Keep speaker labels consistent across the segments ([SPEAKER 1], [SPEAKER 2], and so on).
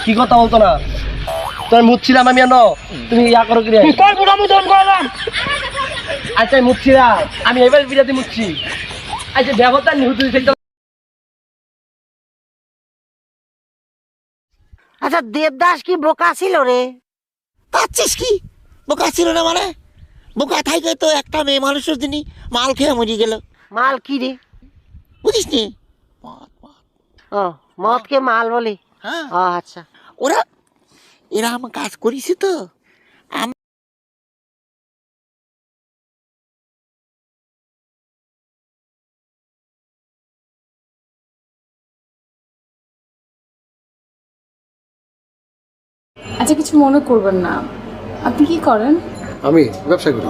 [SPEAKER 1] কি কথা বলতো না তোর মুচ্ছিলাম আমি তুমি ইয়া করো কি আচ্ছা মুচ্ছিলাম আমি এবার বিরাতে মুচ্ছি আচ্ছা ব্যবহার নিহুত।
[SPEAKER 2] আচ্ছা দেবদাস কি বোকা ছিল রে?
[SPEAKER 3] পাচ্ছিস কি বোকা ছিল না মানে? বোকা থাইকে তো একটা মেয়ে মানুষের দিনই মাল খেয়ে মরি গেল।
[SPEAKER 2] মাল কি রে?
[SPEAKER 3] বুঝিস নি?
[SPEAKER 2] ও মদকে মাল বলে?
[SPEAKER 3] হ্যাঁ
[SPEAKER 2] আচ্ছা
[SPEAKER 3] ওরা এরা আমার কাজ করিস তো
[SPEAKER 4] আচ্ছা কিছু মনে করবেন না, আপনি কি করেন?
[SPEAKER 5] আমি ব্যবসা করি।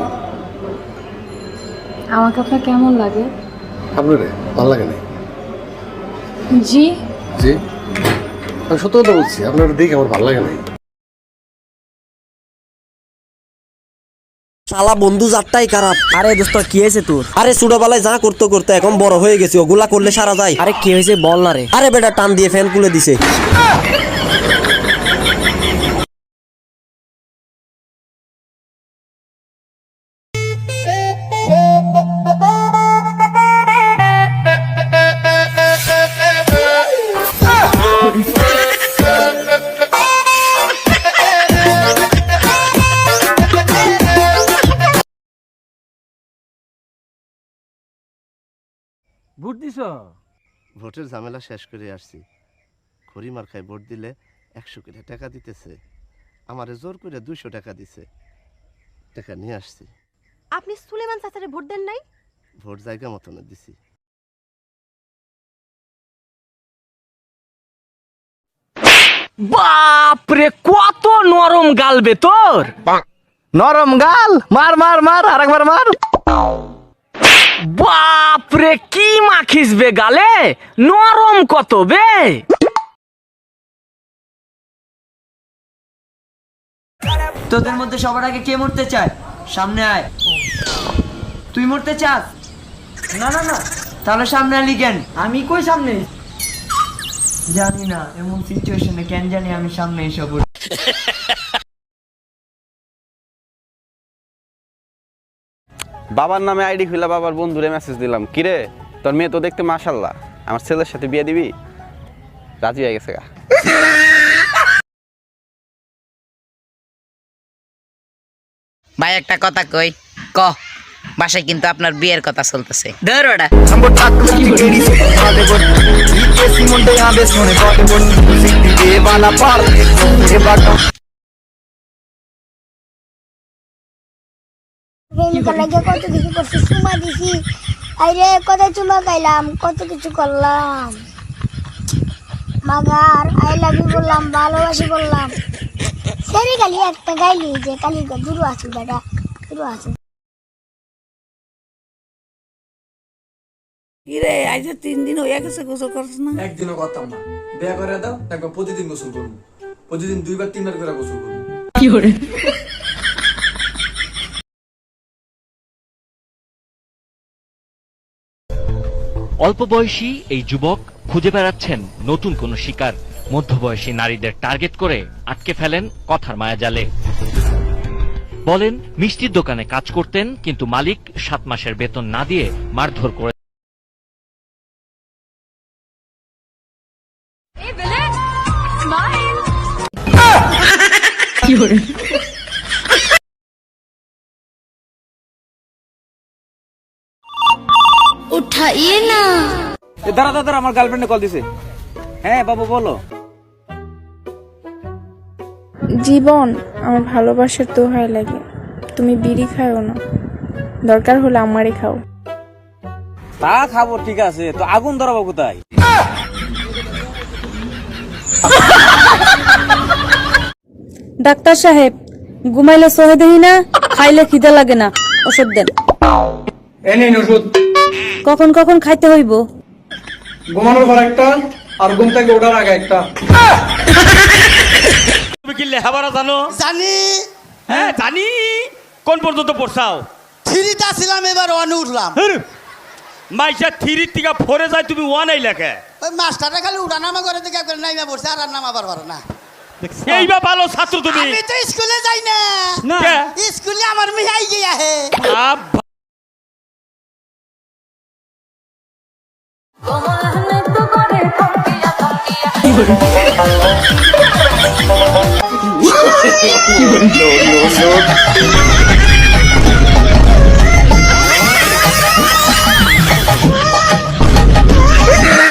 [SPEAKER 4] আমাকে আপনার কেমন লাগে?
[SPEAKER 5] আপনার ভালো লাগে না?
[SPEAKER 4] জি
[SPEAKER 5] জি আমি সত্য কথা বলছি, আপনার দেখে আমার ভালো লাগে না।
[SPEAKER 1] শালা বন্ধু জাতটাই খারাপ।
[SPEAKER 6] আরে দোস্ত কি হয়েছে তোর?
[SPEAKER 1] আরে ছোটবেলায় যা করতে করতে এখন বড় হয়ে গেছি, ওগুলা করলে সারা যায়।
[SPEAKER 6] আরে কি হয়েছে বল না রে।
[SPEAKER 1] আরে বেটা টান দিয়ে ফ্যান খুলে দিছে।
[SPEAKER 6] ভোট দিছ?
[SPEAKER 7] ভোটের ঝামেলা শেষ করে আসছি। খড়ি মার্কায় ভোট দিলে 100 করে টাকা দিতেছে, আমারে জোর করে 200 টাকা দিছে। টাকা নিয়ে আসছি।
[SPEAKER 8] আপনি সুলেমান চাচারে ভোট দেন নাই?
[SPEAKER 7] ভোট জায়গা মতন দিছি।
[SPEAKER 6] বাপরে কত নরম গাল বে তোর। নরম গাল, মার মার মার আরেকবার মার। বাপরে কি মাখিস বে গালে, নরম কত বে।
[SPEAKER 9] তোদের মধ্যে সবার আগে কে মরতে চায়? সামনে আয়। তুই মরতে চাস? না না না, তাহলে সামনে আলি কেন? আমি কই সামনে? জানি না, এমন সিচুয়েশনে কেন জানি আমি সামনে এসে পড়ি।
[SPEAKER 10] বাবার নামে আইডি খুলে বাবার বন্ধুরে মেসেজ দিলাম, কিরে তোর মেয়ে তো দেখতে মাশাআল্লাহ, আমার ছেলের সাথে বিয়ে দিবি? রাজি হয়ে গেছে গা।
[SPEAKER 11] ভাই একটা কথা কই, ক বাসায় কিন্তু আপনার বিয়ের কথা চলতেছে। ধর ওটা
[SPEAKER 8] কত কিছু করছি, চুমা দিছি, আরে কত চুমা খাইলাম, কত কিছু করলাম, মাগার আই লাভ ইউ বললাম, ভালোবাসি বললাম, সেরে গালি একটা গাইলি যে কালি দূর আছো বেটা, দূর আছো।
[SPEAKER 3] কিরে আজ 3 দিন হয়ে গেছে গোসল করছ না?
[SPEAKER 12] একদিনও করতাম না, বিয়ে করে দাও দেখো প্রতিদিন গোসল করবো, প্রতিদিন 2বার 3বার করে গোসল করবো।
[SPEAKER 4] কি করে?
[SPEAKER 13] অল্প বয়সী এই যুবক খুঁজে বেড়াচ্ছেন নতুন কোন শিকার। মধ্যবয়সী নারীদের টার্গেট করে আটকে ফেলেন কথার মায়াজালে। বলেন মিষ্টির দোকানে কাজ করতেন, কিন্তু মালিক 7 মাসের বেতন না দিয়ে মারধর করে।
[SPEAKER 4] কি করে?
[SPEAKER 8] উঠাইয়ে না।
[SPEAKER 10] দাঁড়া দাঁড়া, আমার গার্লফ্রেন্ডে কল দিছে। হ্যাঁ বাবু বলো।
[SPEAKER 4] জীবন, আমার ভালোবাসার দোহাই লাগে, তুমি বিড়ি খাও না, দরকার হলে আমারই খাও।
[SPEAKER 10] তা খাবো ঠিক আছে, তো আগুন ধরাবো কোথায়?
[SPEAKER 4] ডাক্তার সাহেব, ঘুমাইলে সহে দেহি না, খাইলে খিদে লাগে না, ওষুধ দেন।
[SPEAKER 12] এই ওষুধ।
[SPEAKER 4] কখন কখন খাইতে হইব?
[SPEAKER 12] ঘুমানোর পর একটা, আর ঘুম থেকে ওঠার আগে একটা।
[SPEAKER 13] তুমি কি লেখাপড়া জানো?
[SPEAKER 3] জানি।
[SPEAKER 13] হ্যাঁ জানি। কোন পর্যন্ত পড়ছাও?
[SPEAKER 3] 3টা ছিলাম, এবার 1 উঠলাম।
[SPEAKER 13] মাইশা 3 থেকে 4 যায়, তুমি 1 লেখে।
[SPEAKER 3] ওই মাস্টারটা খালি উঠানামা করে দিকে একবার নাইমা পড়ছে আর নামা পারবার না।
[SPEAKER 13] এইবা ভালো ছাত্র তুমি।
[SPEAKER 3] আমি তো স্কুলে যাই না, স্কুলে আমার মেয়ে গিয়া হে।
[SPEAKER 1] No.